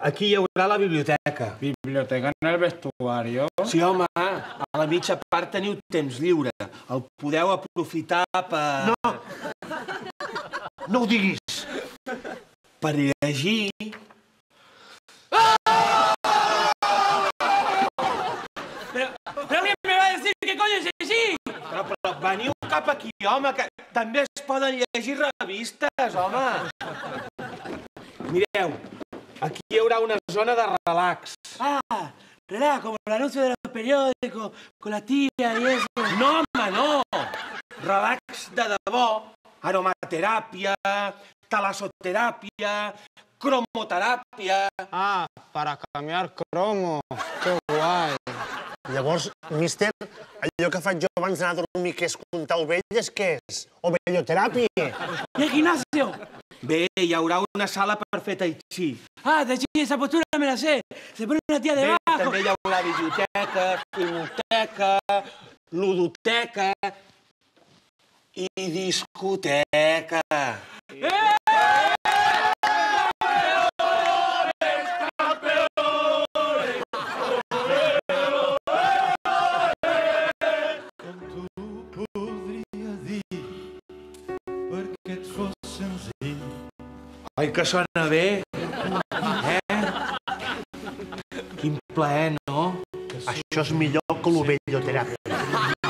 aquí hi haurà la biblioteca. ¿Biblioteca en el vestuario? Sí, home, a la mitja part teniu temps lliure. El podeu aprofitar per... No! No ho diguis! Per llegir... Pero alguien me va a decir qué coño es així! Però veniu cap aquí, home, que també es poden llegir revistes, home. Mireu, aquí hi haurà una zona de relax. Ah, relax, como el anuncio de los periódicos, con la tía y eso. No, home, no! Relax de debò. Aromateràpia, talassoteràpia, cromoteràpia... Ah, para cambiar cromo. Que guai. Llavors, míster, allò que faig jo abans d'anar a dormir, que és comptar ovelles, què és? Ovelloteràpia? ¿Y el gimnasio? Bé, hi haurà una sala per fer tai chi. Ah, de allí esa postura me la sé. Se pone una tía Bé, debajo. també hi haurà biblioteca, filmoteca, ludoteca i discoteca. Oi que sona bé? Quin plaer, no? Això és millor que l'ovelloteràpia.